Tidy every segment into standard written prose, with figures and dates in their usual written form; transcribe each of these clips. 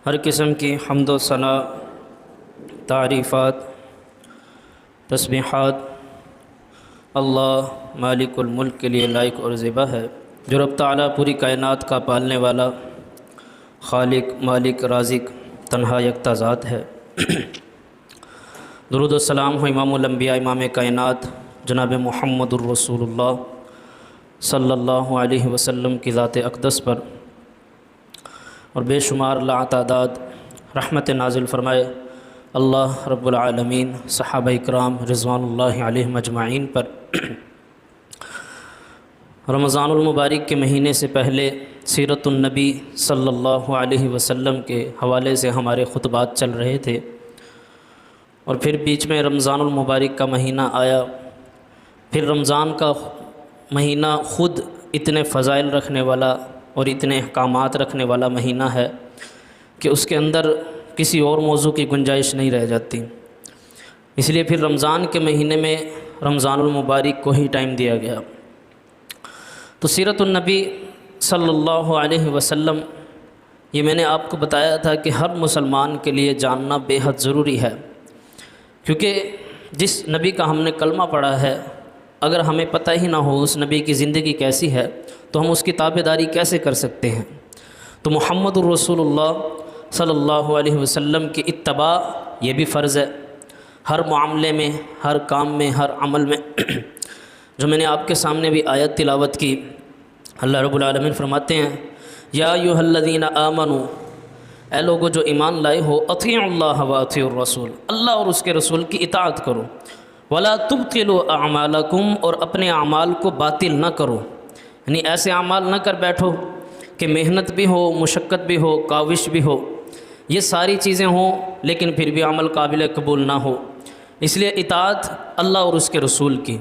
ہر قسم کی حمد و ثنا، تعریفات، تسبیحات اللہ مالک الملک کے لیے لائق اور زیبا ہے، جو رب تعالیٰ پوری کائنات کا پالنے والا، خالق، مالک، رازق، تنہا یکتا ذات ہے۔ درود و السلام ہو امام الانبیاء، امام کائنات جناب محمد الرسول اللہ صلی اللہ علیہ وسلم کی ذات اقدس پر، اور بے شمار لاتعداد رحمت نازل فرمائے اللہ رب العالمین صحابہ اکرام رضوان اللہ علیہم اجمعین پر۔ رمضان المبارک کے مہینے سے پہلے سیرت النبی صلی اللہ علیہ وسلم کے حوالے سے ہمارے خطبات چل رہے تھے، اور پھر بیچ میں رمضان المبارک کا مہینہ آیا۔ پھر رمضان کا مہینہ خود اتنے فضائل رکھنے والا اور اتنے احکامات رکھنے والا مہینہ ہے کہ اس کے اندر کسی اور موضوع کی گنجائش نہیں رہ جاتی، اس لیے پھر رمضان کے مہینے میں رمضان المبارک کو ہی ٹائم دیا گیا۔ تو سیرت النبی صلی اللہ علیہ وسلم، یہ میں نے آپ کو بتایا تھا کہ ہر مسلمان کے لیے جاننا بے حد ضروری ہے، کیونکہ جس نبی کا ہم نے کلمہ پڑھا ہے، اگر ہمیں پتہ ہی نہ ہو اس نبی کی زندگی کیسی ہے تو ہم اس کی تابعداری کیسے کر سکتے ہیں؟ تو محمد الرسول اللہ صلی اللہ علیہ وسلم کی اتباع یہ بھی فرض ہے، ہر معاملے میں، ہر کام میں، ہر عمل میں۔ جو میں نے آپ کے سامنے بھی آیت تلاوت کی، اللہ رب العالمین فرماتے ہیں یا ایھا الذین آمنوا، اے لوگو جو ایمان لائے ہو، اطیعوا اللہ و اطیعوا الرسول، اللہ اور اس کے رسول کی اطاعت کرو، ولا تبطلوا اعمالکم، اور اپنے اعمال کو باطل نہ کرو، یعنی ایسے اعمال نہ کر بیٹھو کہ محنت بھی ہو، مشقت بھی ہو، کاوش بھی ہو، یہ ساری چیزیں ہوں لیکن پھر بھی عمل قابل قبول نہ ہو۔ اس لیے اطاعت اللہ اور اس کے رسول کی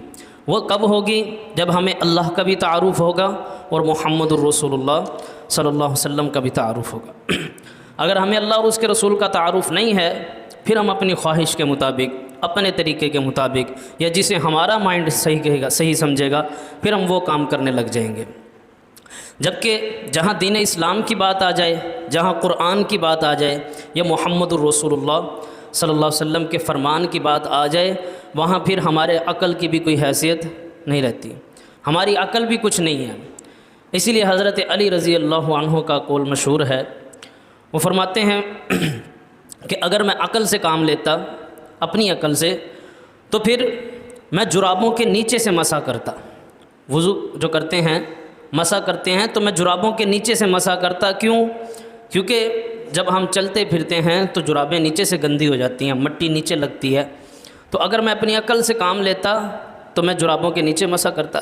وہ کب ہوگی؟ جب ہمیں اللہ کا بھی تعارف ہوگا اور محمد الرسول اللہ صلی اللہ علیہ وسلم کا بھی تعارف ہوگا۔ اگر ہمیں اللہ اور اس کے رسول کا تعارف نہیں ہے، پھر ہم اپنی خواہش کے مطابق، اپنے طریقے کے مطابق، یا جسے ہمارا مائنڈ صحیح کہے گا، صحیح سمجھے گا، پھر ہم وہ کام کرنے لگ جائیں گے۔ جبکہ جہاں دین اسلام کی بات آ جائے، جہاں قرآن کی بات آ جائے، یا محمد الرسول اللہ صلی اللہ علیہ وسلم کے فرمان کی بات آ جائے، وہاں پھر ہمارے عقل کی بھی کوئی حیثیت نہیں رہتی، ہماری عقل بھی کچھ نہیں ہے۔ اسی لیے حضرت علی رضی اللہ عنہ کا قول مشہور ہے، وہ فرماتے ہیں کہ اگر میں عقل سے کام لیتا، اپنی عقل سے، تو پھر میں جرابوں کے نیچے سے مسح کرتا۔ وضو جو کرتے ہیں، مسح کرتے ہیں، تو میں جرابوں کے نیچے سے مسح کرتا۔ کیوں؟ کیونکہ جب ہم چلتے پھرتے ہیں تو جرابیں نیچے سے گندی ہو جاتی ہیں، مٹی نیچے لگتی ہے، تو اگر میں اپنی عقل سے کام لیتا تو میں جرابوں کے نیچے مسح کرتا۔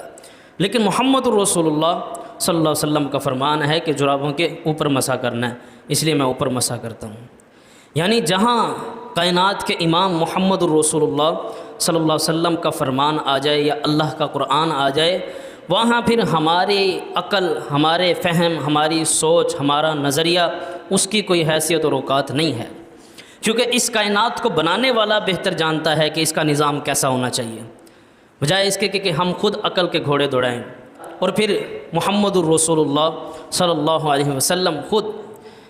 لیکن محمد الرسول اللہ صلی اللہ علیہ وسلم کا فرمان ہے کہ جرابوں کے اوپر مسح کرنا ہے، اس لیے میں اوپر مسح کرتا ہوں۔ یعنی جہاں کائنات کے امام محمد الرسول اللہ صلی اللہ علیہ وسلم کا فرمان آ جائے یا اللہ کا قرآن آ جائے، وہاں پھر ہماری عقل، ہمارے فہم، ہماری سوچ، ہمارا نظریہ، اس کی کوئی حیثیت اور اوقات نہیں ہے، کیونکہ اس کائنات کو بنانے والا بہتر جانتا ہے کہ اس کا نظام کیسا ہونا چاہیے، بجائے اس کے کہ ہم خود عقل کے گھوڑے دوڑائیں۔ اور پھر محمد الرسول اللہ صلی اللہ علیہ وسلم خود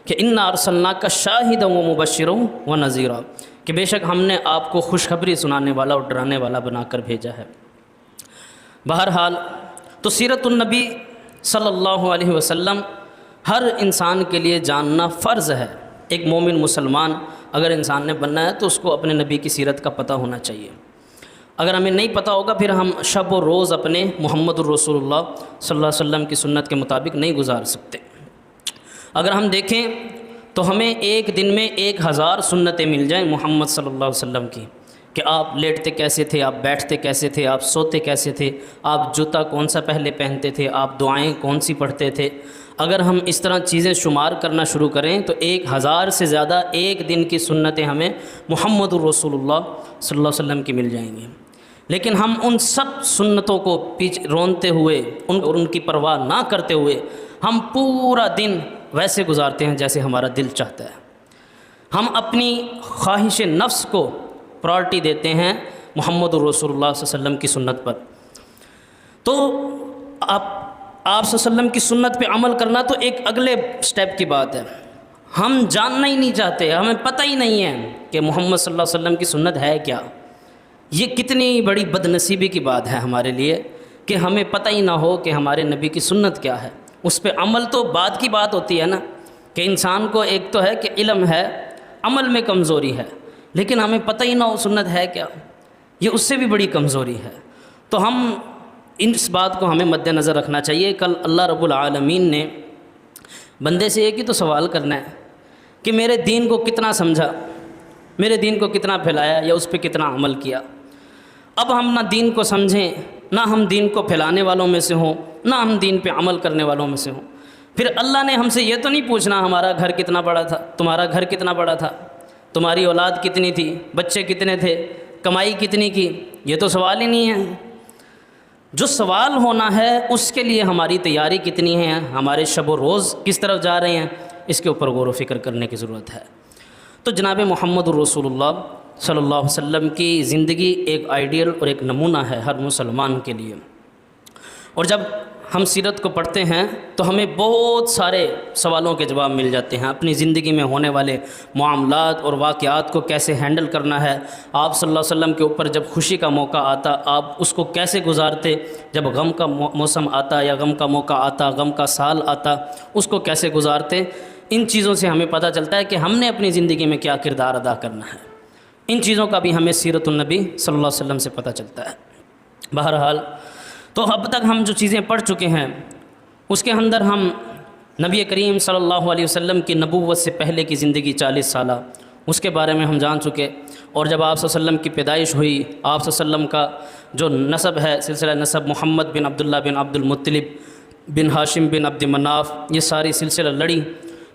کہ انا ارسلناک شاہدا ومبشرا ونذیرا، کہ بے شک ہم نے آپ کو خوشخبری سنانے والا اور ڈرانے والا بنا کر بھیجا ہے۔ بہرحال تو سیرت النبی صلی اللہ علیہ وسلم ہر انسان کے لیے جاننا فرض ہے۔ ایک مومن مسلمان اگر انسان نے بننا ہے تو اس کو اپنے نبی کی سیرت کا پتہ ہونا چاہیے۔ اگر ہمیں نہیں پتہ ہوگا، پھر ہم شب و روز اپنے محمد الرسول اللہ صلی اللہ علیہ وسلم کی سنت کے مطابق نہیں گزار سکتے۔ اگر ہم دیکھیں تو ہمیں ایک دن میں 1000 سنتیں مل جائیں محمد صلی اللہ علیہ وسلم کی، کہ آپ لیٹتے کیسے تھے، آپ بیٹھتے کیسے تھے، آپ سوتے کیسے تھے، آپ جوتا کون سا پہلے پہنتے تھے، آپ دعائیں کون سی پڑھتے تھے۔ اگر ہم اس طرح چیزیں شمار کرنا شروع کریں تو 1000 سے زیادہ ایک دن کی سنتیں ہمیں محمد الرسول اللہ صلی اللہ علیہ وسلم کی مل جائیں گی۔ لیکن ہم ان سب سنتوں کو رونتے ہوئے، ان کی پرواہ نہ کرتے ہوئے، ہم پورا دن ویسے گزارتے ہیں جیسے ہمارا دل چاہتا ہے۔ ہم اپنی خواہش نفس کو پرائرٹی دیتے ہیں محمد الرسول اللہ صلی اللہ علیہ وسلم کی سنت پر۔ تو آپ صلی اللہ علیہ وسلم کی سنت پہ عمل کرنا تو ایک اگلے سٹیپ کی بات ہے۔ ہم جاننا ہی نہیں چاہتے، ہمیں پتہ ہی نہیں ہے کہ محمد صلی اللہ علیہ وسلم کی سنت ہے کیا۔ یہ کتنی بڑی بد نصیبی کی بات ہے ہمارے لیے کہ ہمیں پتہ ہی نہ ہو کہ ہمارے نبی کی سنت کیا ہے۔ اس پہ عمل تو بعد کی بات ہوتی ہے نا، کہ انسان کو ایک تو ہے کہ علم ہے، عمل میں کمزوری ہے، لیکن ہمیں پتہ ہی نہ ہو سنت ہے کیا، یہ اس سے بھی بڑی کمزوری ہے۔ تو ہم اس بات کو ہمیں مد نظر رکھنا چاہیے۔ کل اللہ رب العالمین نے بندے سے ایک ہی تو سوال کرنا ہے کہ میرے دین کو کتنا سمجھا، میرے دین کو کتنا پھیلایا، یا اس پہ کتنا عمل کیا۔ اب ہم نہ دین کو سمجھیں، نہ ہم دین کو پھیلانے والوں میں سے ہوں، نہ ہم دین پہ عمل کرنے والوں میں سے ہوں۔ پھر اللہ نے ہم سے یہ تو نہیں پوچھنا ہمارا گھر کتنا بڑا تھا، تمہارا گھر کتنا بڑا تھا، تمہاری اولاد کتنی تھی، بچے کتنے تھے، کمائی کتنی کی، یہ تو سوال ہی نہیں ہے۔ جو سوال ہونا ہے اس کے لیے ہماری تیاری کتنی ہے، ہمارے شب و روز کس طرف جا رہے ہیں، اس کے اوپر غور و فکر کرنے کی ضرورت ہے۔ تو جناب محمد الرسول اللہ صلی اللہ علیہ وسلم کی زندگی ایک آئیڈیل اور ایک نمونہ ہے ہر مسلمان کے لیے۔ اور جب ہم سیرت کو پڑھتے ہیں تو ہمیں بہت سارے سوالوں کے جواب مل جاتے ہیں، اپنی زندگی میں ہونے والے معاملات اور واقعات کو کیسے ہینڈل کرنا ہے۔ آپ صلی اللہ علیہ وسلم کے اوپر جب خوشی کا موقع آتا آپ اس کو کیسے گزارتے، جب غم کا موسم آتا یا غم کا موقع آتا، غم کا سال آتا، اس کو کیسے گزارتے۔ ان چیزوں سے ہمیں پتہ چلتا ہے کہ ہم نے اپنی زندگی میں کیا کردار ادا کرنا ہے۔ ان چیزوں کا بھی ہمیں سیرت النبی صلی اللہ علیہ وسلم سے پتہ چلتا ہے۔ بہرحال تو اب تک ہم جو چیزیں پڑھ چکے ہیں اس کے اندر ہم نبی کریم صلی اللہ علیہ وسلم کی نبوت سے پہلے کی زندگی 40 سالہ اس کے بارے میں ہم جان چکے، اور جب آپ صلی اللہ علیہ وسلم کی پیدائش ہوئی، آپ صلی اللہ علیہ وسلم کا جو نسب ہے، سلسلہ نسب محمد بن عبداللہ بن عبد المطلب بن ہاشم بن عبد مناف، یہ ساری سلسلہ لڑی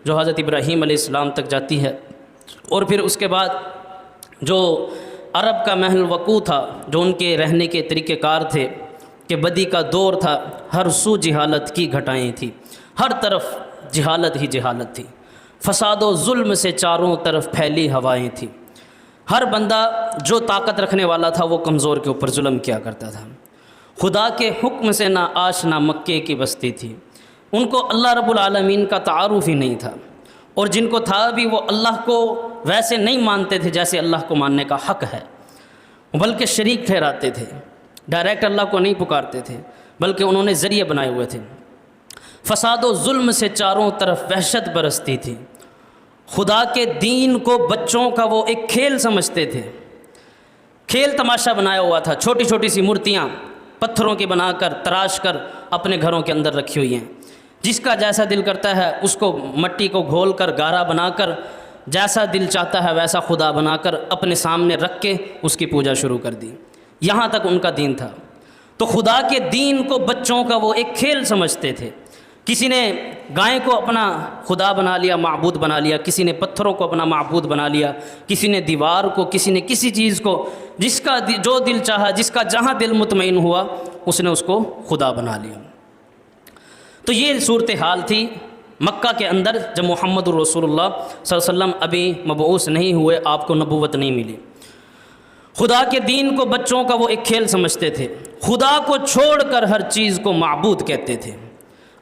جو حضرت ابراہیم علیہ السلام تک جاتی ہے۔ اور پھر اس کے بعد جو عرب کا محل وقوع تھا، جو ان کے رہنے کے طریقہ کار تھے کہ بدی کا دور تھا، ہر سو جہالت کی گھٹائیں تھیں، ہر طرف جہالت ہی جہالت تھی، فساد و ظلم سے چاروں طرف پھیلی ہوائیں تھیں۔ ہر بندہ جو طاقت رکھنے والا تھا وہ کمزور کے اوپر ظلم کیا کرتا تھا۔ خدا کے حکم سے نہ آشنا مکے کی بستی تھی، ان کو اللہ رب العالمین کا تعارف ہی نہیں تھا، اور جن کو تھا بھی وہ اللہ کو ویسے نہیں مانتے تھے جیسے اللہ کو ماننے کا حق ہے، بلکہ شریک ٹھہراتے تھے، ڈائریکٹ اللہ کو نہیں پکارتے تھے بلکہ انہوں نے ذریعے بنائے ہوئے تھے۔ فساد و ظلم سے چاروں طرف وحشت برستی تھی، خدا کے دین کو بچوں کا وہ ایک کھیل سمجھتے تھے، کھیل تماشا بنایا ہوا تھا۔ چھوٹی چھوٹی سی مورتیاں پتھروں کی بنا کر تراش کر اپنے گھروں کے اندر رکھی ہوئی ہیں، جس کا جیسا دل کرتا ہے اس کو مٹی کو گھول کر گارا بنا کر جیسا دل چاہتا ہے ویسا خدا بنا کر اپنے سامنے رکھ کے اس کی پوجا شروع کر دی۔ یہاں تک ان کا دین تھا۔ تو خدا کے دین کو بچوں کا وہ ایک کھیل سمجھتے تھے۔ کسی نے گائے کو اپنا خدا بنا لیا، معبود بنا لیا، کسی نے پتھروں کو اپنا معبود بنا لیا، کسی نے دیوار کو، کسی نے کسی چیز کو، جس کا جو دل چاہا، جس کا جہاں دل مطمئن ہوا اس نے اس کو خدا بنا لیا۔ تو یہ صورتحال تھی مکہ کے اندر جب محمد الرسول اللہ صلی اللہ علیہ وسلم ابھی مبعوث نہیں ہوئے، آپ کو نبوت نہیں ملی۔ خدا کے دین کو بچوں کا وہ ایک کھیل سمجھتے تھے، خدا کو چھوڑ کر ہر چیز کو معبود کہتے تھے۔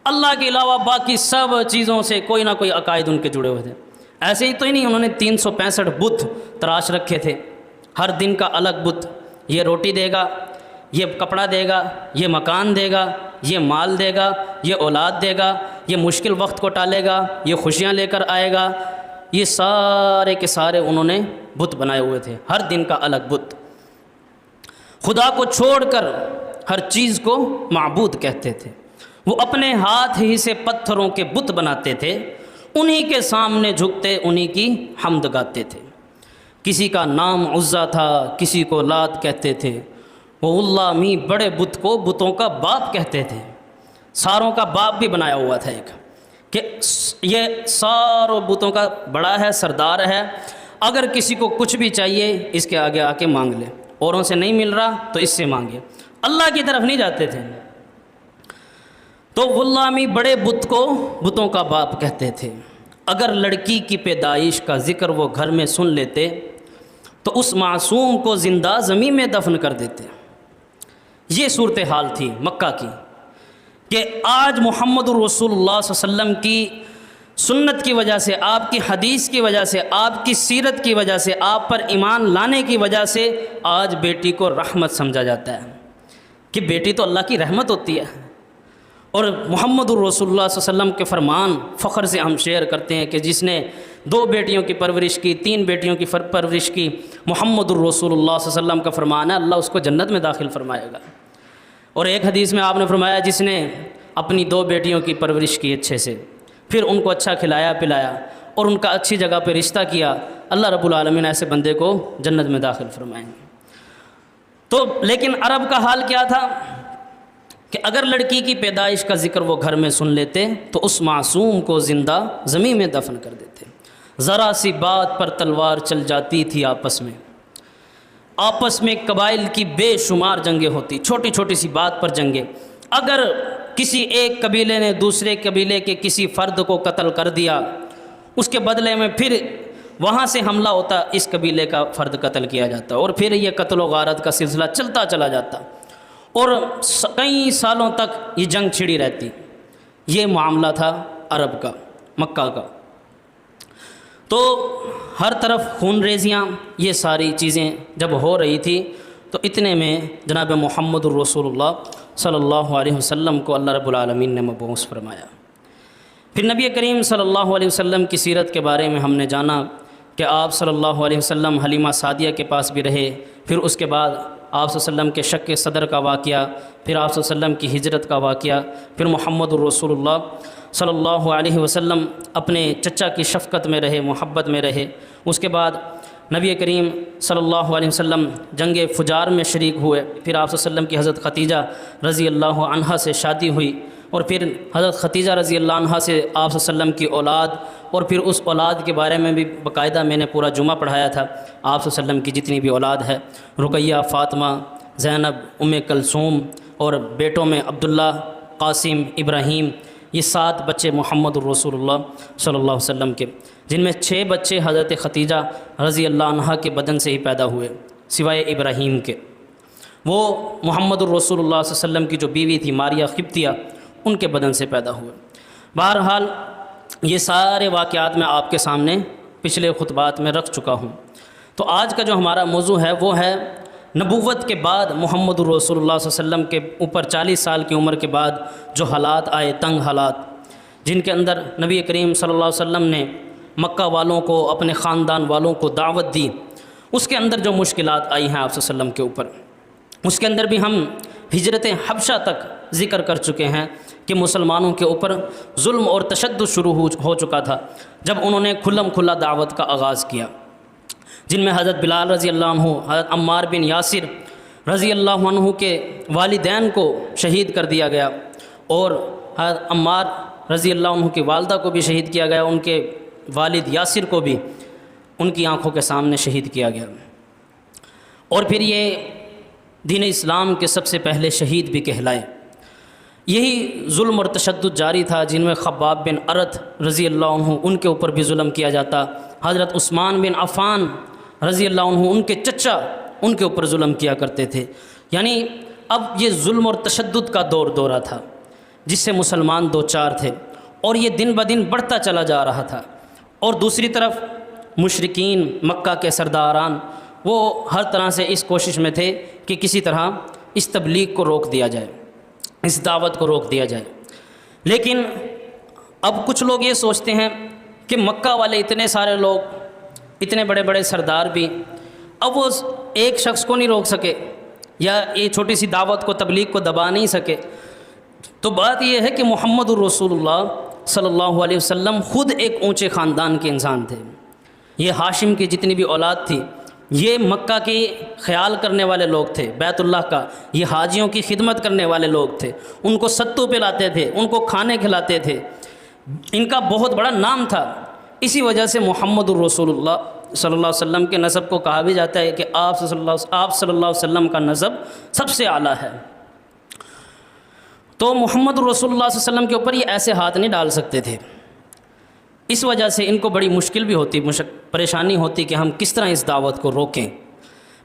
اللہ کے علاوہ باقی سب چیزوں سے کوئی نہ کوئی عقائد ان کے جڑے ہوئے تھے۔ ایسے ہی تو ہی نہیں، انہوں نے 365 بت تراش رکھے تھے، ہر دن کا الگ بت، یہ روٹی دے گا، یہ کپڑا دے گا، یہ مکان دے گا، یہ مال دے گا، یہ اولاد دے گا، یہ مشکل وقت کو ٹالے گا، یہ خوشیاں لے کر آئے گا۔ یہ سارے کے سارے انہوں نے بت بنائے ہوئے تھے، ہر دن کا الگ بت۔ خدا کو چھوڑ کر ہر چیز کو معبود کہتے تھے۔ وہ اپنے ہاتھ ہی سے پتھروں کے بت بناتے تھے، انہی کے سامنے جھکتے، انہی کی حمد گاتے تھے۔ کسی کا نام عزا تھا، کسی کو لات کہتے تھے۔ وہ اللہ می بڑے بت کو بتوں کا باپ کہتے تھے، ساروں کا باپ بھی بنایا ہوا تھا ایک، کہ یہ ساروں بتوں کا بڑا ہے، سردار ہے، اگر کسی کو کچھ بھی چاہیے اس کے آگے آ کے مانگ لے، اوروں سے نہیں مل رہا تو اس سے مانگے، اللہ کی طرف نہیں جاتے تھے۔ تو غلامی بڑے بت کو بتوں کا باپ کہتے تھے۔ اگر لڑکی کی پیدائش کا ذکر وہ گھر میں سن لیتے تو اس معصوم کو زندہ زمین میں دفن کر دیتے۔ یہ صورتحال تھی مکہ کی، کہ آج محمد الرسول اللہ صلی اللہ علیہ وسلم کی سنت کی وجہ سے، آپ کی حدیث کی وجہ سے، آپ کی سیرت کی وجہ سے، آپ پر ایمان لانے کی وجہ سے آج بیٹی کو رحمت سمجھا جاتا ہے کہ بیٹی تو اللہ کی رحمت ہوتی ہے۔ اور محمد الرسول اللہ صلی اللہ علیہ وسلم کے فرمان فخر سے ہم شیئر کرتے ہیں کہ جس نے 2 بیٹیوں کی پرورش کی، 3 بیٹیوں کی پرورش کی، محمد الرسول اللہ صلی اللہ علیہ وسلم کا فرمان ہے اللہ اس کو جنت میں داخل فرمائے گا۔ اور ایک حدیث میں آپ نے فرمایا جس نے اپنی 2 بیٹیوں کی پرورش کی اچھے سے، پھر ان کو اچھا کھلایا پلایا اور ان کا اچھی جگہ پہ رشتہ کیا، اللہ رب العالمین ایسے بندے کو جنت میں داخل فرمائیں گے۔ تو لیکن عرب کا حال کیا تھا کہ اگر لڑکی کی پیدائش کا ذکر وہ گھر میں سن لیتے تو اس معصوم کو زندہ زمین میں دفن کر دیتے۔ ذرا سی بات پر تلوار چل جاتی تھی آپس میں قبائل کی بے شمار جنگیں ہوتی، چھوٹی چھوٹی سی بات پر جنگیں۔ اگر کسی ایک قبیلے نے دوسرے قبیلے کے کسی فرد کو قتل کر دیا، اس کے بدلے میں پھر وہاں سے حملہ ہوتا، اس قبیلے کا فرد قتل کیا جاتا اور پھر یہ قتل و غارت کا سلسلہ چلتا چلا جاتا اور کئی سالوں تک یہ جنگ چھڑی رہتی۔ یہ معاملہ تھا عرب کا، مکہ کا۔ تو ہر طرف خون ریزیاں، یہ ساری چیزیں جب ہو رہی تھی تو اتنے میں جناب محمد الرسول اللہ صلی اللہ علیہ وسلم کو اللہ رب العالمین نے مبعوث فرمایا۔ پھر نبی کریم صلی اللہ علیہ وسلم کی سیرت کے بارے میں ہم نے جانا کہ آپ صلی اللہ علیہ وسلم حلیمہ سعدیہ کے پاس بھی رہے، پھر اس کے بعد آپ صلی اللہ علیہ وسلم کے شق صدر کا واقعہ، پھر آپ صلی اللہ علیہ وسلم کی ہجرت کا واقعہ، پھر محمد الرسول اللہ صلی اللہ علیہ وسلم اپنے چچا کی شفقت میں رہے، محبت میں رہے۔ اس کے بعد نبی کریم صلی اللہ علیہ وسلم جنگ فجار میں شریک ہوئے، پھر آپ صلی اللہ علیہ وسلم کی حضرت خدیجہ رضی اللہ عنہا سے شادی ہوئی اور پھر حضرت خدیجہ رضی اللہ عنہا سے آپ صلی اللہ علیہ وسلم کی اولاد، اور پھر اس اولاد کے بارے میں بھی باقاعدہ میں نے پورا جمعہ پڑھایا تھا۔ آپ صلی اللہ علیہ وسلم کی جتنی بھی اولاد ہے، رقیہ، فاطمہ، زینب، کلثوم، اور بیٹوں میں عبداللہ، قاسم، ابراہیم، یہ 7 بچے محمد الرسول اللہ صلی اللہ علیہ وسلم کے، جن میں 6 بچے حضرت خدیجہ رضی اللہ عنہا کے بدن سے ہی پیدا ہوئے سوائے ابراہیم کے۔ وہ محمد الرسول اللہ صلی اللہ علیہ وسلم کی جو بیوی تھی ماریہ قبطیہ، ان کے بدن سے پیدا ہوئے۔ بہرحال یہ سارے واقعات میں آپ کے سامنے پچھلے خطبات میں رکھ چکا ہوں۔ تو آج کا جو ہمارا موضوع ہے وہ ہے نبوت کے بعد محمد الرسول اللہ صلی اللہ علیہ وسلم کے اوپر 40 سال کی عمر کے بعد جو حالات آئے، تنگ حالات، جن کے اندر نبی کریم صلی اللہ علیہ وسلم نے مکہ والوں کو، اپنے خاندان والوں کو دعوت دی، اس کے اندر جو مشکلات آئی ہیں آپ صلی اللہ علیہ وسلم کے اوپر، اس کے اندر بھی ہم ہجرت حبشہ تک ذکر کر چکے ہیں کہ مسلمانوں کے اوپر ظلم اور تشدد شروع ہو چکا تھا جب انہوں نے کھلم کھلا دعوت کا آغاز کیا، جن میں حضرت بلال رضی اللہ عنہ، حضرت عمار بن یاسر رضی اللہ عنہ کے والدین کو شہید کر دیا گیا، اور حضرت عمار رضی اللہ عنہ کی والدہ کو بھی شہید کیا گیا، ان کے والد یاسر کو بھی ان کی آنکھوں کے سامنے شہید کیا گیا۔ اور پھر یہ دین اسلام کے سب سے پہلے شہید بھی کہلائے۔ یہی ظلم اور تشدد جاری تھا، جن میں خباب بن ارت رضی اللہ عنہ، ان کے اوپر بھی ظلم کیا جاتا، حضرت عثمان بن عفان رضی اللہ عنہ، ان کے چچا، ان کے اوپر ظلم کیا کرتے تھے۔ یعنی اب یہ ظلم اور تشدد کا دورہ تھا جس سے مسلمان دوچار تھے، اور یہ دن بدن بڑھتا چلا جا رہا تھا۔ اور دوسری طرف مشرکین مکہ کے سرداران وہ ہر طرح سے اس کوشش میں تھے کہ کسی طرح اس تبلیغ کو روک دیا جائے، اس دعوت کو روک دیا جائے۔ لیکن اب کچھ لوگ یہ سوچتے ہیں کہ مکہ والے اتنے سارے لوگ، اتنے بڑے بڑے سردار بھی، اب وہ ایک شخص کو نہیں روک سکے یا یہ چھوٹی سی دعوت کو، تبلیغ کو دبا نہیں سکے۔ تو بات یہ ہے کہ محمد الرسول اللہ صلی اللہ علیہ وسلم خود ایک اونچے خاندان کے انسان تھے۔ یہ ہاشم کی جتنی بھی اولاد تھی، یہ مکہ کی خیال کرنے والے لوگ تھے، بیت اللہ کا، یہ حاجیوں کی خدمت کرنے والے لوگ تھے، ان کو ستو پلاتے تھے، ان کو کھانے کھلاتے تھے، ان کا بہت بڑا نام تھا۔ اسی وجہ سے محمد الرسول اللہ صلی اللہ علیہ وسلم کے نسب کو کہا بھی جاتا ہے کہ آپ صلی اللہ علیہ وسلم کا نسب سب سے اعلیٰ ہے۔ تو محمد الرسول اللہ صلی اللہ علیہ وسلم کے اوپر یہ ایسے ہاتھ نہیں ڈال سکتے تھے، اس وجہ سے ان کو بڑی مشکل بھی ہوتی، پریشانی ہوتی کہ ہم کس طرح اس دعوت کو روکیں۔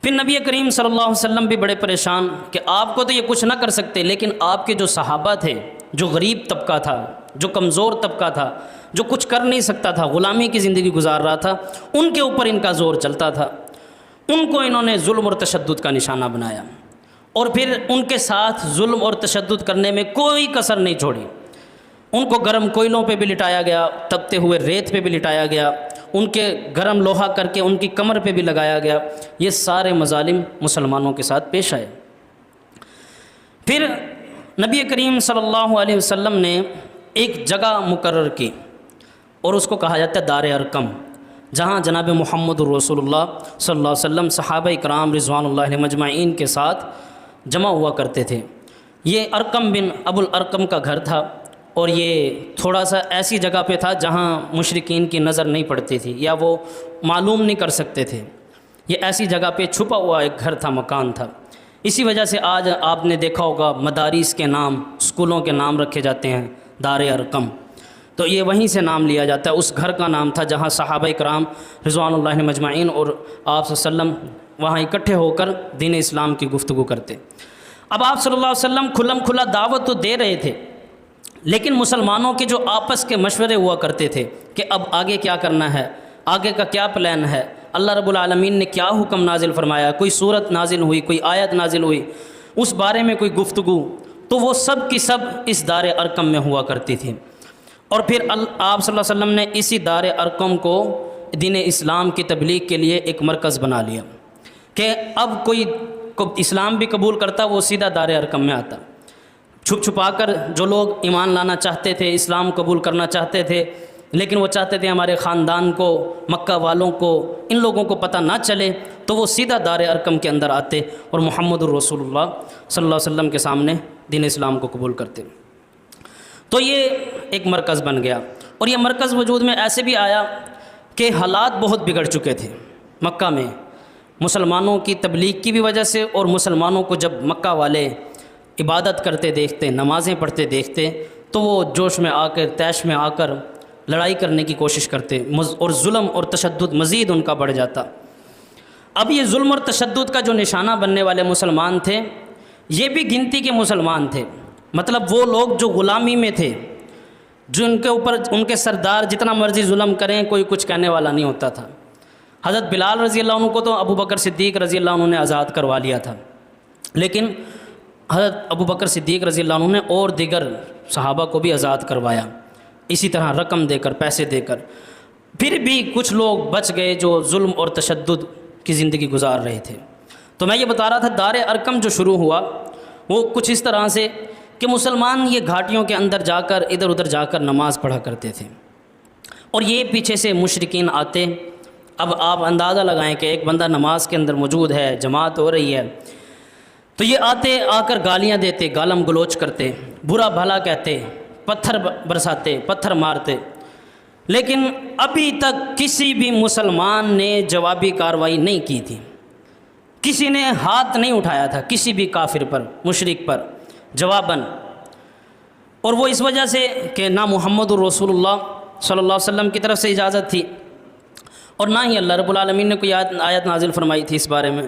پھر نبی کریم صلی اللہ علیہ وسلم بھی بڑے پریشان کہ آپ کو تو یہ کچھ نہ کر سکتے، لیکن آپ کے جو صحابہ تھے، جو غریب طبقہ تھا، جو کمزور طبقہ تھا، جو کچھ کر نہیں سکتا تھا، غلامی کی زندگی گزار رہا تھا، ان کے اوپر ان کا زور چلتا تھا، ان کو انہوں نے ظلم اور تشدد کا نشانہ بنایا، اور پھر ان کے ساتھ ظلم اور تشدد کرنے میں کوئی کسر نہیں چھوڑی۔ ان کو گرم کوئلوں پہ بھی لٹایا گیا، تپتے ہوئے ریت پہ بھی لٹایا گیا، ان کے گرم لوہا کر کے ان کی کمر پہ بھی لگایا گیا۔ یہ سارے مظالم مسلمانوں کے ساتھ پیش آئے۔ پھر نبی کریم صلی اللہ علیہ وسلم نے ایک جگہ مقرر کی، اور اس کو کہا جاتا ہے دار ارقم، جہاں جناب محمد الرسول اللہ صلی اللہ علیہ وسلم صحابہ کرام رضوان اللہ علیہ مجمعین کے ساتھ جمع ہوا کرتے تھے۔ یہ ارقم بن ابو الارقم کا گھر تھا، اور یہ تھوڑا سا ایسی جگہ پہ تھا جہاں مشرکین کی نظر نہیں پڑتی تھی یا وہ معلوم نہیں کر سکتے تھے۔ یہ ایسی جگہ پہ چھپا ہوا ایک گھر تھا، مکان تھا۔ اسی وجہ سے آج آپ نے دیکھا ہوگا مدارس کے نام، اسکولوں کے نام رکھے جاتے ہیں دار ارقم، تو یہ وہیں سے نام لیا جاتا ہے۔ اس گھر کا نام تھا جہاں صحابہ کرام رضوان اللہ مجمعین اور آپ صلی اللہ علیہ وسلم وہاں اکٹھے ہو کر دین اسلام کی گفتگو کرتے۔ اب آپ صلی اللہ علیہ وسلم کھلم کھلا دعوت تو دے رہے تھے، لیکن مسلمانوں کے جو آپس کے مشورے ہوا کرتے تھے کہ اب آگے کیا کرنا ہے، آگے کا کیا پلان ہے، اللہ رب العالمین نے کیا حکم نازل فرمایا، کوئی صورت نازل ہوئی، کوئی آیت نازل ہوئی، اس بارے میں کوئی گفتگو، تو وہ سب کی سب اس دار ارقم میں ہوا کرتی تھی۔ اور پھر آپ صلی اللہ علیہ وسلم نے اسی دار ارقم کو دین اسلام کی تبلیغ کے لیے ایک مرکز بنا لیا کہ اب کوئی اسلام بھی قبول کرتا وہ سیدھا دار ارقم میں آتا۔ چھپ چھپا کر جو لوگ ایمان لانا چاہتے تھے، اسلام قبول کرنا چاہتے تھے، لیکن وہ چاہتے تھے ہمارے خاندان کو، مکہ والوں کو، ان لوگوں کو پتہ نہ چلے، تو وہ سیدھا دار ارقم کے اندر آتے اور محمد الرسول اللہ صلی اللہ علیہ وسلم کے سامنے دین اسلام کو قبول کرتے۔ تو یہ ایک مرکز بن گیا، اور یہ مرکز وجود میں ایسے بھی آیا کہ حالات بہت بگڑ چکے تھے مکہ میں، مسلمانوں کی تبلیغ کی بھی وجہ سے، اور مسلمانوں کو جب مکہ والے عبادت کرتے دیکھتے، نمازیں پڑھتے دیکھتے، تو وہ جوش میں آ کر، طیش میں آ کر لڑائی کرنے کی کوشش کرتے، اور ظلم اور تشدد مزید ان کا بڑھ جاتا۔ اب یہ ظلم اور تشدد کا جو نشانہ بننے والے مسلمان تھے، یہ بھی گنتی کے مسلمان تھے، مطلب وہ لوگ جو غلامی میں تھے، جو ان کے اوپر ان کے سردار جتنا مرضی ظلم کریں کوئی کچھ کہنے والا نہیں ہوتا تھا۔ حضرت بلال رضی اللہ عنہ کو تو ابو بکر صدیق رضی اللہ عنہ نے آزاد کروا لیا تھا، لیکن حضرت ابو بکر صدیق رضی اللہ عنہ نے اور دیگر صحابہ کو بھی آزاد کروایا، اسی طرح رقم دے کر، پیسے دے کر۔ پھر بھی کچھ لوگ بچ گئے جو ظلم اور تشدد کی زندگی گزار رہے تھے۔ تو میں یہ بتا رہا تھا دار ارقم جو شروع ہوا وہ کچھ اس طرح سے کہ مسلمان یہ گھاٹیوں کے اندر جا کر، ادھر ادھر جا کر نماز پڑھا کرتے تھے، اور یہ پیچھے سے مشرکین آتے۔ اب آپ اندازہ لگائیں کہ ایک بندہ نماز کے اندر موجود ہے، جماعت ہو رہی ہے، تو یہ آتے، آ کر گالیاں دیتے، گالم گلوچ کرتے، برا بھلا کہتے، پتھر برساتے، پتھر مارتے، لیکن ابھی تک کسی بھی مسلمان نے جوابی کارروائی نہیں کی تھی، کسی نے ہاتھ نہیں اٹھایا تھا کسی بھی کافر پر، مشرک پر جواباً۔ اور وہ اس وجہ سے کہ نہ محمد الرسول اللہ صلی اللہ علیہ وسلم کی طرف سے اجازت تھی، اور نہ ہی اللہ رب العالمین نے کوئی آیت نازل فرمائی تھی اس بارے میں۔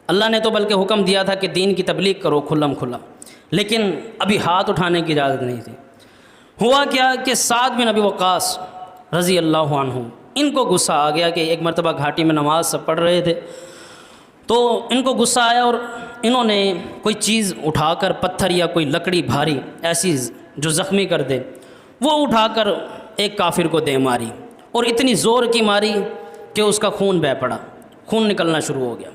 اللہ نے تو بلکہ حکم دیا تھا کہ دین کی تبلیغ کرو کھلم کھلا، لیکن ابھی ہاتھ اٹھانے کی اجازت نہیں تھی۔ ہوا کیا کہ سعد بن ابی وقاص رضی اللہ عنہ، ان کو غصہ آ گیا کہ ایک مرتبہ گھاٹی میں نماز سب پڑھ رہے تھے، تو ان کو غصہ آیا اور انہوں نے کوئی چیز اٹھا کر، پتھر یا کوئی لکڑی بھاری ایسی جو زخمی کر دے، وہ اٹھا کر ایک کافر کو دے ماری، اور اتنی زور کی ماری کہ اس کا خون بہہ پڑا، خون نکلنا شروع ہو گیا۔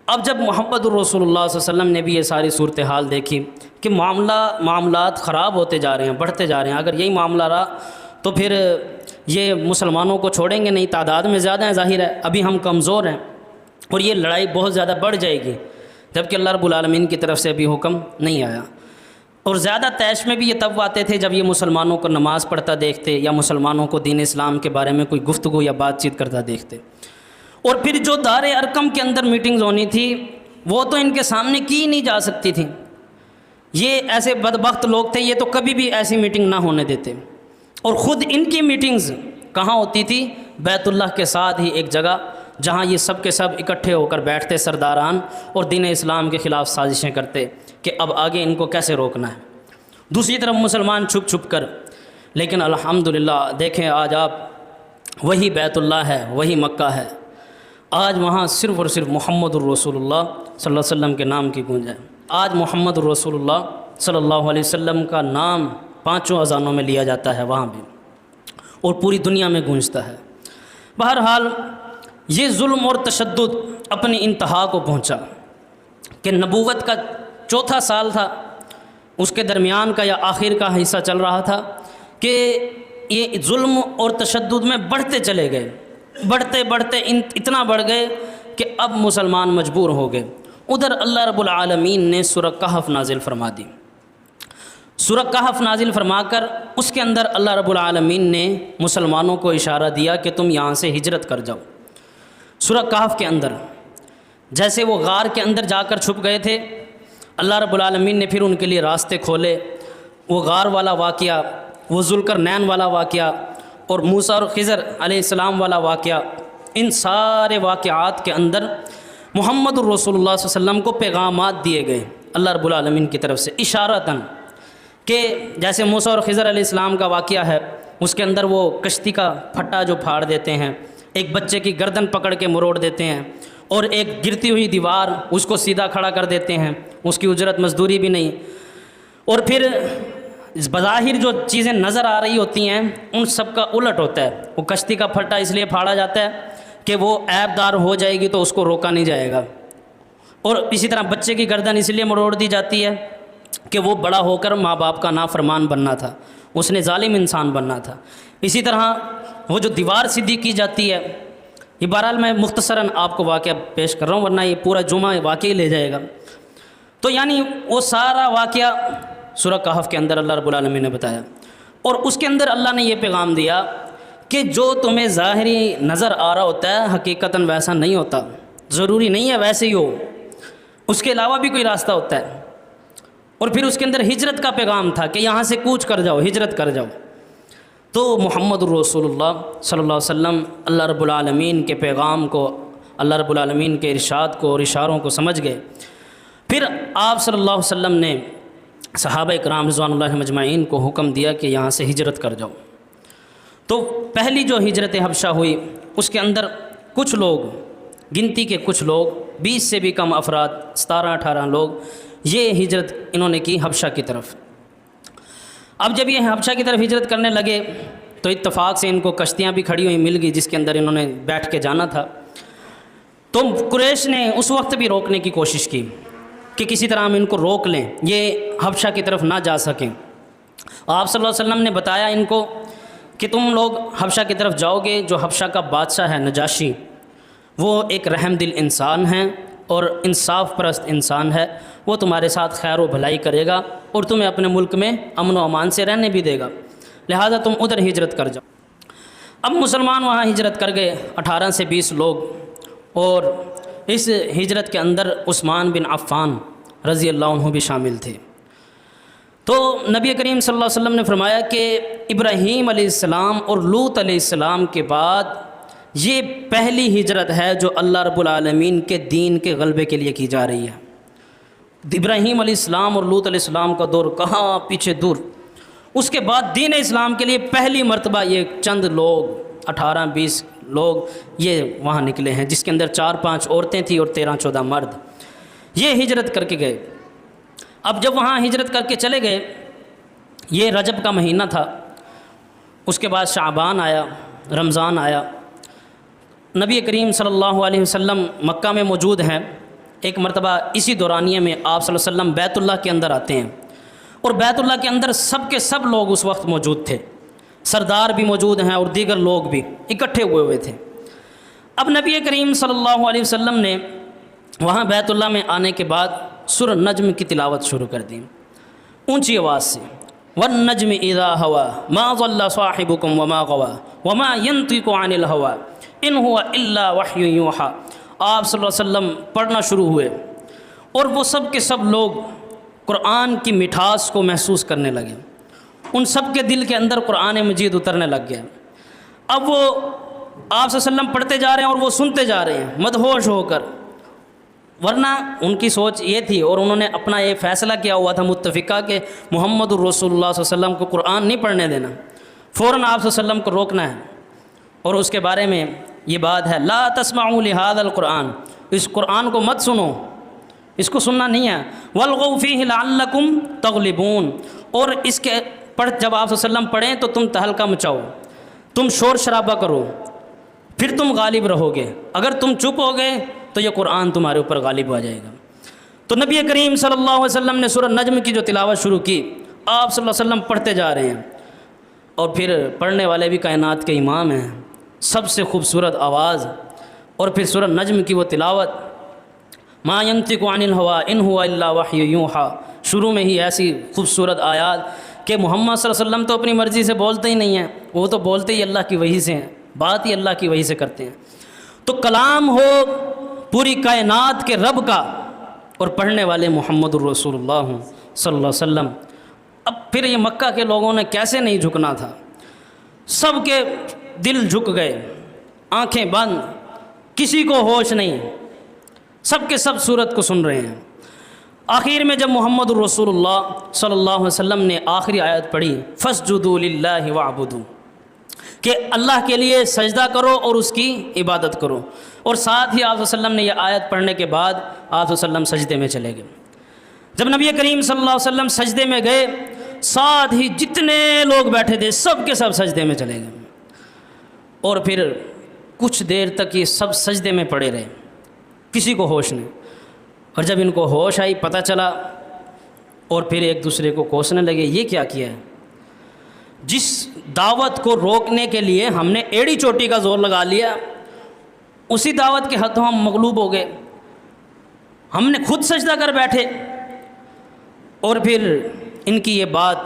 اب جب محمد الرسول اللہ صلی اللہ علیہ وسلم نے بھی یہ ساری صورتحال دیکھی کہ معاملات خراب ہوتے جا رہے ہیں، بڑھتے جا رہے ہیں، اگر یہی معاملہ رہا تو پھر یہ مسلمانوں کو چھوڑیں گے نہیں، تعداد میں زیادہ ہیں، ظاہر ہے ابھی ہم کمزور ہیں، اور یہ لڑائی بہت زیادہ بڑھ جائے گی، جبکہ اللہ رب العالمین کی طرف سے ابھی حکم نہیں آیا۔ اور زیادہ طیش میں بھی یہ تب آتے تھے جب یہ مسلمانوں کو نماز پڑھتا دیکھتے یا مسلمانوں کو دین اسلام کے بارے میں کوئی گفتگو یا بات چیت کرتا دیکھتے۔ اور پھر جو دار ارقم کے اندر میٹنگز ہونی تھی وہ تو ان کے سامنے کی نہیں جا سکتی تھی، یہ ایسے بدبخت لوگ تھے، یہ تو کبھی بھی ایسی میٹنگ نہ ہونے دیتے۔ اور خود ان کی میٹنگز کہاں ہوتی تھی؟ بیت اللہ کے ساتھ ہی ایک جگہ جہاں یہ سب کے سب اکٹھے ہو کر بیٹھتے سرداران، اور دین اسلام کے خلاف سازشیں کرتے کہ اب آگے ان کو کیسے روکنا ہے۔ دوسری طرف مسلمان چھپ چھپ کر لیکن الحمدللہ دیکھیں آج آپ وہی بیت اللہ ہے، وہی مکہ ہے، آج وہاں صرف اور صرف محمد الرسول اللہ صلی اللہ علیہ وسلم کے نام کی گونج ہے۔ آج محمد الرسول اللہ صلی اللہ علیہ وسلم کا نام 5 اذانوں میں لیا جاتا ہے وہاں بھی، اور پوری دنیا میں گونجتا ہے۔ بہرحال یہ ظلم اور تشدد اپنی انتہا کو پہنچا کہ نبوت کا 4تھا سال تھا، اس کے درمیان کا یا آخر کا حصہ چل رہا تھا کہ یہ ظلم اور تشدد میں بڑھتے چلے گئے، بڑھتے اتنا بڑھ گئے کہ اب مسلمان مجبور ہو گئے۔ ادھر اللہ رب العالمین نے سورہ کہف نازل فرما دی۔ سورہ کہف نازل فرما کر اس کے اندر اللہ رب العالمین نے مسلمانوں کو اشارہ دیا کہ تم یہاں سے ہجرت کر جاؤ۔ سورہ کہف کے اندر جیسے وہ غار کے اندر جا کر چھپ گئے تھے، اللہ رب العالمین نے پھر ان کے لیے راستے کھولے۔ وہ غار والا واقعہ، وہ ذوالقرنین والا واقعہ، اور موسیٰ اور خضر علیہ السلام والا واقعہ، ان سارے واقعات کے اندر محمد الرسول اللہ صلی اللہ علیہ وسلم کو پیغامات دیے گئے اللہ رب العالمین کی طرف سے اشارتاً، کہ جیسے موسیٰ اور خضر علیہ السلام کا واقعہ ہے، اس کے اندر وہ کشتی کا پھٹا جو پھاڑ دیتے ہیں، ایک بچے کی گردن پکڑ کے مروڑ دیتے ہیں، اور ایک گرتی ہوئی دیوار اس کو سیدھا کھڑا کر دیتے ہیں، اس کی اجرت مزدوری بھی نہیں، اور پھر بظاہر جو چیزیں نظر آ رہی ہوتی ہیں ان سب کا الٹ ہوتا ہے۔ وہ کشتی کا پھٹا اس لیے پھاڑا جاتا ہے کہ وہ عیب دار ہو جائے گی تو اس کو روکا نہیں جائے گا، اور اسی طرح بچے کی گردن اس لیے مروڑ دی جاتی ہے کہ وہ بڑا ہو کر ماں باپ کا نافرمان بننا تھا، اس نے ظالم انسان بننا تھا۔ اسی طرح وہ جو دیوار سیدھی کی جاتی ہے، یہ بہرحال میں مختصراً آپ کو واقعہ پیش کر رہا ہوں ورنہ یہ پورا جمعہ واقعی لے جائے گا۔ تو یعنی وہ سارا واقعہ سورہ کہف کے اندر اللہ رب العالمین نے بتایا، اور اس کے اندر اللہ نے یہ پیغام دیا کہ جو تمہیں ظاہری نظر آ رہا ہوتا ہے حقیقتاً ویسا نہیں ہوتا، ضروری نہیں ہے ویسے ہی ہو، اس کے علاوہ بھی کوئی راستہ ہوتا ہے۔ اور پھر اس کے اندر ہجرت کا پیغام تھا کہ یہاں سے کوچ کر جاؤ، ہجرت کر جاؤ۔ تو محمد الرسول اللہ صلی اللہ علیہ وسلم اللہ رب العالمین کے پیغام کو، اللہ رب العالمین کے ارشاد کو اور اشاروں کو سمجھ گئے۔ پھر آپ صلی اللہ علیہ وسلم نے صحابہ اکرام رضوان اللہ مجمعین کو حکم دیا کہ یہاں سے ہجرت کر جاؤ۔ تو پہلی جو ہجرت حبشہ ہوئی اس کے اندر کچھ لوگ، گنتی کے کچھ لوگ، 20 سے بھی کم افراد، 17-18 لوگ، یہ ہجرت انہوں نے کی حبشہ کی طرف۔ اب جب یہ حبشہ کی طرف ہجرت کرنے لگے تو اتفاق سے ان کو کشتیاں بھی کھڑی ہوئی مل گئی جس کے اندر انہوں نے بیٹھ کے جانا تھا۔ تو قریش نے اس وقت بھی روکنے کی کوشش کی کہ کسی طرح ہم ان کو روک لیں، یہ حبشہ کی طرف نہ جا سکیں۔ آپ صلی اللہ علیہ وسلم نے بتایا ان کو کہ تم لوگ حبشہ کی طرف جاؤ گے، جو حبشہ کا بادشاہ ہے نجاشی، وہ ایک رحم دل انسان ہیں اور انصاف پرست انسان ہے، وہ تمہارے ساتھ خیر و بھلائی کرے گا اور تمہیں اپنے ملک میں امن و امان سے رہنے بھی دے گا، لہٰذا تم ادھر ہجرت کر جاؤ۔ اب مسلمان وہاں ہجرت کر گئے 18 سے 20 لوگ، اور اس ہجرت کے اندر عثمان بن عفان رضی اللہ عنہ بھی شامل تھے۔ تو نبی کریم صلی اللہ علیہ وسلم نے فرمایا کہ ابراہیم علیہ السلام اور لوط علیہ السلام کے بعد یہ پہلی ہجرت ہے جو اللہ رب العالمین کے دین کے غلبے کے لیے کی جا رہی ہے۔ ابراہیم علیہ السلام اور لوط علیہ السلام کا دور کہاں پیچھے دور، اس کے بعد دین اسلام کے لیے پہلی مرتبہ یہ چند لوگ 18-20 لوگ یہ وہاں نکلے ہیں، جس کے اندر 4-5 عورتیں تھیں اور 13-14 مرد، یہ ہجرت کر کے گئے۔ اب جب وہاں ہجرت کر کے چلے گئے، یہ رجب کا مہینہ تھا، اس کے بعد شعبان آیا، رمضان آیا۔ نبی کریم صلی اللہ علیہ وسلم مکہ میں موجود ہیں، ایک مرتبہ اسی دورانیے میں آپ صلی اللہ علیہ وسلم بیت اللہ کے اندر آتے ہیں، اور بیت اللہ کے اندر سب کے سب لوگ اس وقت موجود تھے، سردار بھی موجود ہیں اور دیگر لوگ بھی اکٹھے ہوئے تھے۔ اب نبی کریم صلی اللہ علیہ وسلم نے وہاں بیت اللہ میں آنے کے بعد سورہ نجم کی تلاوت شروع کر دی اونچی آواز سے، والنجم اذا ہوا ما ضل صاحبکم وما غوا وما ينطق عن الہوا ان هو الا وحی یوحی۔ آپ صلی اللہ علیہ وسلم پڑھنا شروع ہوئے، اور وہ سب کے سب لوگ قرآن کی مٹھاس کو محسوس کرنے لگے، ان سب کے دل کے اندر قرآن مجید اترنے لگ گیا۔ اب وہ آپ صلی اللہ علیہ وسلم پڑھتے جا رہے ہیں اور وہ سنتے جا رہے ہیں مدہوش ہو کر، ورنہ ان کی سوچ یہ تھی اور انہوں نے اپنا یہ فیصلہ کیا ہوا تھا متفقہ کہ محمد الرسول اللہ صلی اللہ علیہ وسلم کو قرآن نہیں پڑھنے دینا، فوراً آپ صلی اللہ علیہ وسلم کو روکنا ہے، اور اس کے بارے میں یہ بات ہے لا تسمعوا لهذا القرآن، اس قرآن کو مت سنو، اس کو سننا نہیں ہے، والغوا فیہ لعلکم تغلبون، اور اس کے جب آپ صلی اللہ علیہ وسلم پڑھیں تو تم تہلکہ مچاؤ، تم شور شرابہ کرو، پھر تم غالب رہو گے، اگر تم چپ ہو گئے تو یہ قرآن تمہارے اوپر غالب آ جائے گا۔ تو نبی کریم صلی اللہ علیہ وسلم نے سورہ نجم کی جو تلاوت شروع کی، آپ صلی اللہ علیہ وسلم پڑھتے جا رہے ہیں، اور پھر پڑھنے والے بھی کائنات کے امام ہیں، سب سے خوبصورت آواز، اور پھر سورہ نجم کی وہ تلاوت، ما ینطق عن الہوی ان هو الا وحی یوحی، شروع میں ہی ایسی خوبصورت آیات کہ محمد صلی اللہ علیہ وسلم تو اپنی مرضی سے بولتے ہی نہیں ہیں، وہ تو بولتے ہی اللہ کی وحی سے ہیں، بات ہی اللہ کی وحی سے کرتے ہیں۔ تو کلام ہو پوری کائنات کے رب کا، اور پڑھنے والے محمد الرسول اللہ صلی اللہ علیہ وسلم۔ اب پھر یہ مکہ کے لوگوں نے کیسے نہیں جھکنا تھا، سب کے دل جھک گئے، آنکھیں بند، کسی کو ہوش نہیں، سب کے سب سورت کو سن رہے ہیں۔ آخر میں جب محمد الرسول اللہ صلی اللہ علیہ وسلم نے آخری آیت پڑھی فَاسْجُدُوا لِلَّهِ وَاعْبُدُوا، کہ اللہ کے لیے سجدہ کرو اور اس کی عبادت کرو، اور ساتھ ہی آپ صلی اللہ علیہ وسلم نے یہ آیت پڑھنے کے بعد آپ صلی اللہ علیہ وسلم سجدے میں چلے گئے۔ جب نبی کریم صلی اللہ علیہ وسلم سجدے میں گئے، ساتھ ہی جتنے لوگ بیٹھے تھے سب کے سب سجدے میں چلے گئے، اور پھر کچھ دیر تک یہ سب سجدے میں پڑے رہے، کسی کو ہوش نہیں، اور جب ان کو ہوش آئی، پتہ چلا، اور پھر ایک دوسرے کو کوسنے لگے، یہ کیا کیا ہے؟ جس دعوت کو روکنے کے لیے ہم نے ایڑی چوٹی کا زور لگا لیا، اسی دعوت کے ہاتھوں ہم مغلوب ہو گئے، ہم نے خود سجدہ کر بیٹھے۔ اور پھر ان کی یہ بات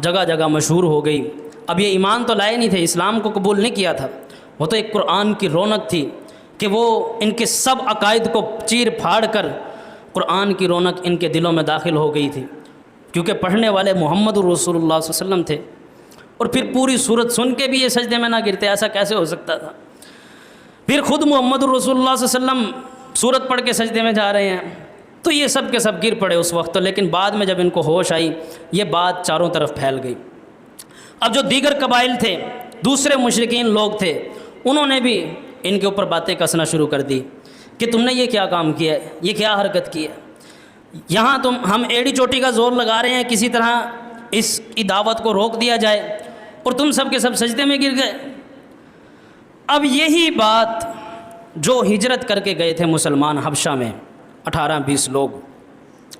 جگہ جگہ مشہور ہو گئی۔ اب یہ ایمان تو لائے نہیں تھے، اسلام کو قبول نہیں کیا تھا، وہ تو ایک قرآن کی رونق تھی کہ وہ ان کے سب عقائد کو چیر پھاڑ کر قرآن کی رونق ان کے دلوں میں داخل ہو گئی تھی، کیونکہ پڑھنے والے محمد الرسول اللہ صلی اللہ علیہ وسلم تھے، اور پھر پوری صورت سن کے بھی یہ سجدے میں نہ گرتے، ایسا کیسے ہو سکتا تھا؟ پھر خود محمد الرسول اللہ صلی اللہ علیہ وسلم صورت پڑھ کے سجدے میں جا رہے ہیں، تو یہ سب کے سب گر پڑے اس وقت تو، لیکن بعد میں جب ان کو ہوش آئی، یہ بات چاروں طرف پھیل گئی۔ اب جو دیگر قبائل تھے، دوسرے مشرکین لوگ تھے، انہوں نے بھی ان کے اوپر باتیں کسنا شروع کر دی کہ تم نے یہ کیا کام کیا ہے، یہ کیا حرکت کی ہے، یہاں ہم ایڑی چوٹی کا زور لگا رہے ہیں کسی طرح اس کی دعوت کو روک دیا جائے، اور تم سب کے سب سجدے میں گر گئے۔ اب یہی بات جو ہجرت کر کے گئے تھے مسلمان حبشہ میں 18-20 لوگ،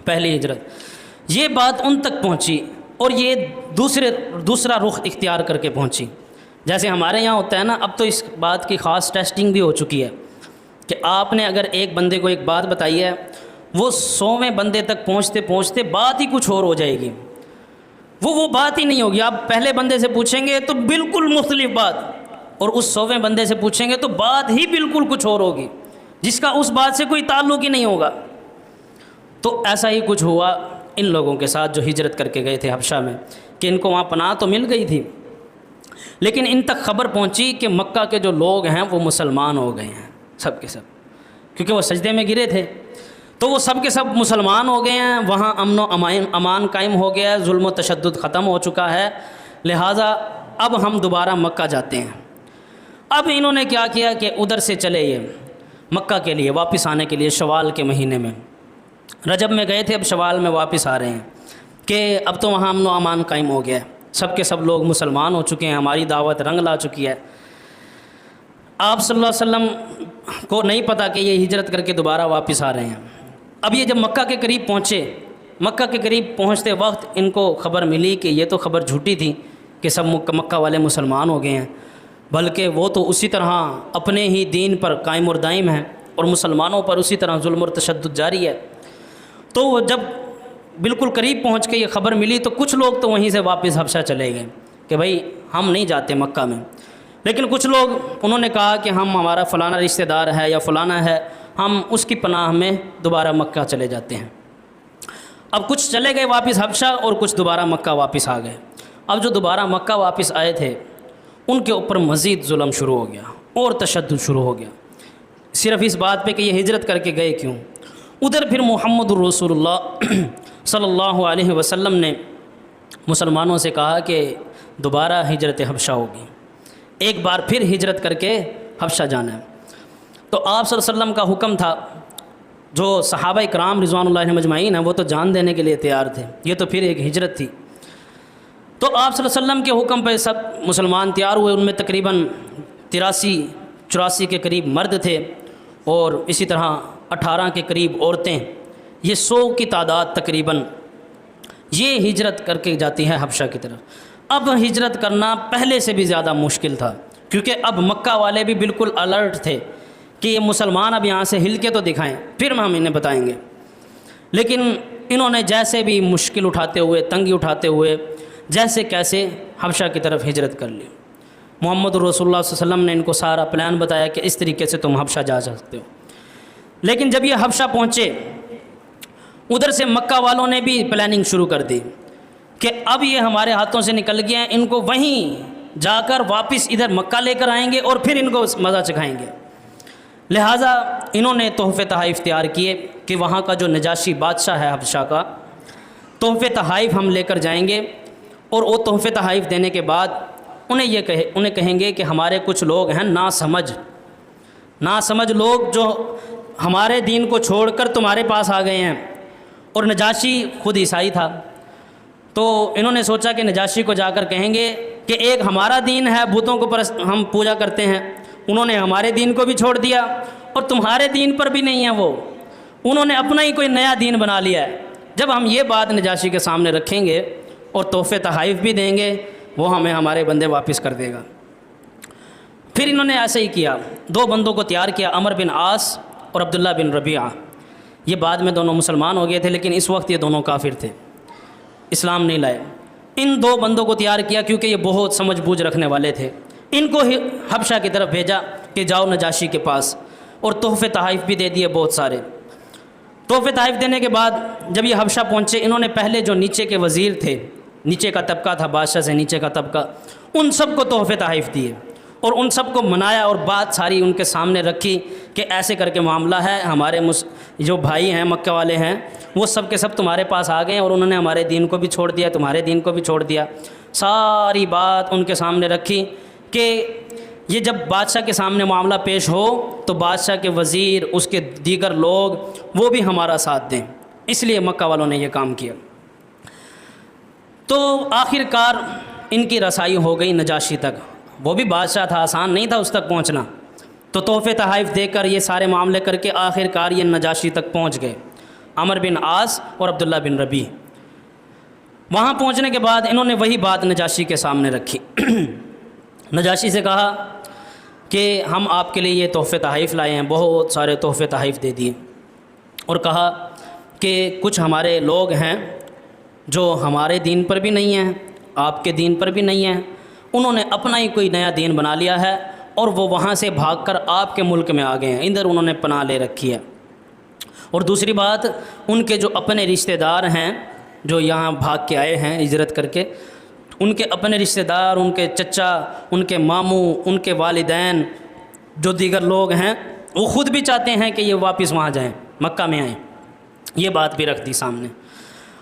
پہلی ہجرت، یہ بات ان تک پہنچی، اور یہ دوسرا رخ اختیار کر کے پہنچی۔ جیسے ہمارے یہاں ہوتا ہے نا، اب تو اس بات کی خاص ٹیسٹنگ بھی ہو چکی ہے کہ آپ نے اگر ایک بندے کو ایک بات بتائی ہے، وہ 100ویں بندے تک پہنچتے پہنچتے بات ہی کچھ اور ہو جائے گی، وہ بات ہی نہیں ہوگی۔ آپ پہلے بندے سے پوچھیں گے تو بالکل مختلف بات، اور اس 100ویں بندے سے پوچھیں گے تو بات ہی بالکل کچھ اور ہوگی، جس کا اس بات سے کوئی تعلق ہی نہیں ہوگا۔ تو ایسا ہی کچھ ہوا ان لوگوں کے ساتھ جو ہجرت کر کے گئے تھے حبشہ میں، کہ ان کو وہاں پناہ تو مل گئی تھی، لیکن ان تک خبر پہنچی کہ مکہ کے جو لوگ ہیں وہ مسلمان ہو گئے ہیں، سب کے سب، کیونکہ وہ سجدے میں گرے تھے، تو وہ سب کے سب مسلمان ہو گئے ہیں، وہاں امن و امان قائم ہو گیا ہے، ظلم و تشدد ختم ہو چکا ہے، لہٰذا اب ہم دوبارہ مکہ جاتے ہیں۔ اب انہوں نے کیا کیا کہ ادھر سے چلے یہ مکہ کے لیے واپس آنے کے لیے شوال کے مہینے میں، رجب میں گئے تھے، اب شوال میں واپس آ رہے ہیں کہ اب تو وہاں امن و امان قائم ہو گیا ہے، سب کے سب لوگ مسلمان ہو چکے ہیں، ہماری دعوت رنگ لا چکی ہے۔ آپ صلی اللہ علیہ وسلم کو نہیں پتہ کہ یہ ہجرت کر کے دوبارہ واپس آ رہے ہیں۔ اب یہ جب مکہ کے قریب پہنچے، مکہ کے قریب پہنچتے وقت ان کو خبر ملی کہ یہ تو خبر جھوٹی تھی کہ سب مکہ والے مسلمان ہو گئے ہیں، بلکہ وہ تو اسی طرح اپنے ہی دین پر قائم اور دائم ہیں، اور مسلمانوں پر اسی طرح ظلم اور تشدد جاری ہے۔ تو وہ جب بالکل قریب پہنچ کے یہ خبر ملی تو کچھ لوگ تو وہیں سے واپس حبشہ چلے گئے کہ بھائی ہم نہیں جاتے مکہ میں، لیکن کچھ لوگ انہوں نے کہا کہ ہمارا فلانا رشتہ دار ہے یا فلانا ہے، ہم اس کی پناہ میں دوبارہ مکہ چلے جاتے ہیں۔ اب کچھ چلے گئے واپس حبشہ، اور کچھ دوبارہ مکہ واپس آ گئے۔ اب جو دوبارہ مکہ واپس آئے تھے ان کے اوپر مزید ظلم شروع ہو گیا اور تشدد شروع ہو گیا، صرف اس بات پہ کہ یہ ہجرت کر کے گئے کیوں۔ ادھر پھر محمد الرسول اللہ صلی اللہ علیہ وسلم نے مسلمانوں سے کہا کہ دوبارہ ہجرت حبشہ ہوگی، ایک بار پھر ہجرت کر کے حبشہ جانا ہے۔ تو آپ صلی اللہ علیہ وسلم کا حکم تھا، جو صحابہ کرام رضوان اللہ علیہم اجمعین ہیں وہ تو جان دینے کے لیے تیار تھے، یہ تو پھر ایک ہجرت تھی۔ تو آپ صلی اللہ علیہ وسلم کے حکم پہ سب مسلمان تیار ہوئے، ان میں تقریباً 83-84 کے قریب مرد تھے اور اسی طرح 18 کے قریب عورتیں، یہ 100 کی تعداد تقریباً یہ ہجرت کر کے جاتی ہے حبشہ کی طرف۔ اب ہجرت کرنا پہلے سے بھی زیادہ مشکل تھا، کیونکہ اب مکہ والے بھی بالکل الرٹ تھے کہ یہ مسلمان اب یہاں سے ہل کے تو دکھائیں، پھر ہم انہیں بتائیں گے۔ لیکن انہوں نے جیسے بھی مشکل اٹھاتے ہوئے، تنگی اٹھاتے ہوئے، جیسے کیسے حبشہ کی طرف ہجرت کر لی۔ محمد رسول اللہ صلی اللہ علیہ وسلم نے ان کو سارا پلان بتایا کہ اس طریقے سے تم حبشہ جا سکتے ہو۔ لیکن جب یہ حبشہ پہنچے، ادھر سے مکہ والوں نے بھی پلاننگ شروع کر دی کہ اب یہ ہمارے ہاتھوں سے نکل گئے ہیں، ان کو وہیں جا کر واپس ادھر مکہ لے کر آئیں گے اور پھر ان کو مزہ چکھائیں گے۔ لہٰذا انہوں نے تحفے تحائف تیار کیے کہ وہاں کا جو نجاشی بادشاہ ہے حبشہ کا، تحفے تحائف ہم لے کر جائیں گے، اور وہ تحفے تحائف دینے کے بعد انہیں کہیں گے کہ ہمارے کچھ لوگ ہیں ناسمجھ لوگ جو ہمارے دین کو چھوڑ کر تمہارے پاس آ گئے ہیں۔ اور نجاشی خود عیسائی تھا، تو انہوں نے سوچا کہ نجاشی کو جا کر کہیں گے کہ ایک ہمارا دین ہے، بتوں کو ہم پوجا کرتے ہیں، انہوں نے ہمارے دین کو بھی چھوڑ دیا، اور تمہارے دین پر بھی نہیں ہے، وہ انہوں نے اپنا ہی کوئی نیا دین بنا لیا ہے۔ جب ہم یہ بات نجاشی کے سامنے رکھیں گے اور تحفے تحائف بھی دیں گے، وہ ہمیں ہمارے بندے واپس کر دے گا۔ پھر انہوں نے ایسے ہی کیا، 2 بندوں کو تیار کیا، عمر بن عاص اور عبداللہ بن ربیعہ۔ یہ بعد میں دونوں مسلمان ہو گئے تھے، لیکن اس وقت یہ دونوں کافر تھے، اسلام نہیں لائے۔ ان 2 بندوں کو تیار کیا کیونکہ یہ بہت سمجھ بوجھ رکھنے والے تھے۔ ان کو حبشہ کی طرف بھیجا کہ جاؤ نجاشی کے پاس، اور تحفے تحائف بھی دے دیے بہت سارے۔ تحفے تحائف دینے کے بعد جب یہ حبشہ پہنچے، انہوں نے پہلے جو نیچے کے وزیر تھے، نیچے کا طبقہ تھا، بادشاہ سے نیچے کا طبقہ، ان سب کو تحفے تحائف دیے اور ان سب کو منایا، اور بات ساری ان کے سامنے رکھی کہ ایسے کر کے معاملہ ہے، ہمارے جو بھائی ہیں مکہ والے ہیں وہ سب کے سب تمہارے پاس آ گئے ہیں، اور انہوں نے ہمارے دین کو بھی چھوڑ دیا، تمہارے دین کو بھی چھوڑ دیا۔ ساری بات ان کے سامنے رکھی کہ یہ جب بادشاہ کے سامنے معاملہ پیش ہو تو بادشاہ کے وزیر، اس کے دیگر لوگ، وہ بھی ہمارا ساتھ دیں، اس لیے مکہ والوں نے یہ کام کیا۔ تو آخر کار ان کی رسائی ہو گئی نجاشی تک، وہ بھی بادشاہ تھا، آسان نہیں تھا اس تک پہنچنا، تو تحفے تحائف دے کر یہ سارے معاملے کر کے آخر کار یہ نجاشی تک پہنچ گئے، عمر بن عاص اور عبداللہ بن ربیع۔ وہاں پہنچنے کے بعد انہوں نے وہی بات نجاشی کے سامنے رکھی۔ نجاشی سے کہا کہ ہم آپ کے لیے یہ تحفے تحائف لائے ہیں، بہت سارے تحفے تحائف دے دیے، اور کہا کہ کچھ ہمارے لوگ ہیں جو ہمارے دین پر بھی نہیں ہیں، آپ کے دین پر بھی نہیں ہیں، انہوں نے اپنا ہی کوئی نیا دین بنا لیا ہے، اور وہ وہاں سے بھاگ کر آپ کے ملک میں آ گئے ہیں، ادھر انہوں نے پناہ لے رکھی ہے۔ اور دوسری بات، ان کے جو اپنے رشتہ دار ہیں جو یہاں بھاگ کے آئے ہیں ہجرت کر کے، ان کے اپنے رشتہ دار، ان کے چچا، ان کے ماموں، ان کے والدین، جو دیگر لوگ ہیں، وہ خود بھی چاہتے ہیں کہ یہ واپس وہاں جائیں، مکہ میں آئیں۔ یہ بات بھی رکھ دی سامنے،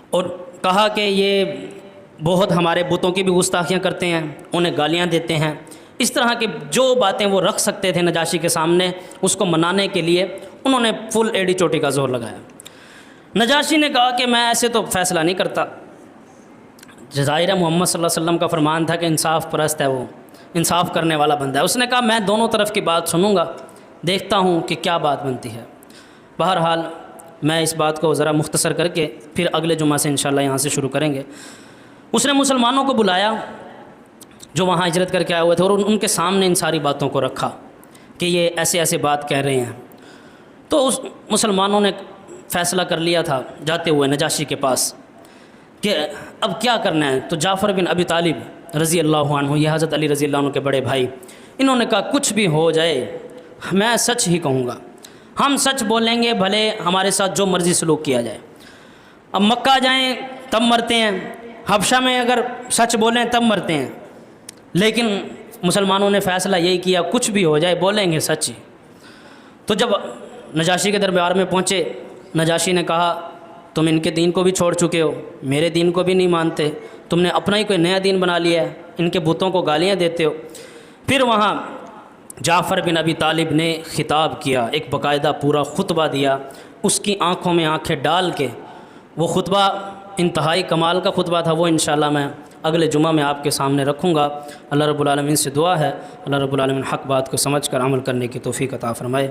اور کہا کہ یہ بہت ہمارے بتوں کی بھی گستاخیاں کرتے ہیں، انہیں گالیاں دیتے ہیں۔ اس طرح کے جو باتیں وہ رکھ سکتے تھے نجاشی کے سامنے، اس کو منانے کے لیے انہوں نے فل ایڑی چوٹی کا زور لگایا۔ نجاشی نے کہا کہ میں ایسے تو فیصلہ نہیں کرتا، ظاہر محمد صلی اللہ علیہ وسلم کا فرمان تھا کہ انصاف پرست ہے، وہ انصاف کرنے والا بندہ ہے۔ اس نے کہا میں دونوں طرف کی بات سنوں گا، دیکھتا ہوں کہ کیا بات بنتی ہے۔ بہرحال میں اس بات کو ذرا مختصر کر کے پھر اگلے جمعہ سے انشاءاللہ یہاں سے شروع کریں گے۔ اس نے مسلمانوں کو بلایا جو وہاں ہجرت کر کے آئے ہوئے تھے، اور ان کے سامنے ان ساری باتوں کو رکھا کہ یہ ایسے ایسے بات کہہ رہے ہیں۔ تو اس مسلمانوں نے فیصلہ کر لیا تھا جاتے ہوئے نجاشی کے پاس کہ اب کیا کرنا ہے۔ تو جعفر بن ابی طالب رضی اللہ عنہ، یہ حضرت علی رضی اللہ عنہ کے بڑے بھائی، انہوں نے کہا کچھ بھی ہو جائے میں سچ ہی کہوں گا، ہم سچ بولیں گے، بھلے ہمارے ساتھ جو مرضی سلوک کیا جائے۔ اب مکہ جائیں تب مرتے ہیں، حبشہ میں اگر سچ بولیں تب مرتے ہیں، لیکن مسلمانوں نے فیصلہ یہی کیا کچھ بھی ہو جائے بولیں گے سچ ہی۔ تو جب نجاشی کے دربار میں پہنچے، نجاشی نے کہا تم ان کے دین کو بھی چھوڑ چکے ہو، میرے دین کو بھی نہیں مانتے، تم نے اپنا ہی کوئی نیا دین بنا لیا ہے، ان کے بتوں کو گالیاں دیتے ہو۔ پھر وہاں جعفر بن ابی طالب نے خطاب کیا، ایک باقاعدہ پورا خطبہ دیا، اس کی آنکھوں میں آنکھیں ڈال کے۔ وہ خطبہ انتہائی کمال کا خطبہ تھا، وہ انشاءاللہ میں اگلے جمعہ میں آپ کے سامنے رکھوں گا۔ اللہ رب العالمین سے دعا ہے اللہ رب العالمین حق بات کو سمجھ کر عمل کرنے کی توفیق عطا فرمائے۔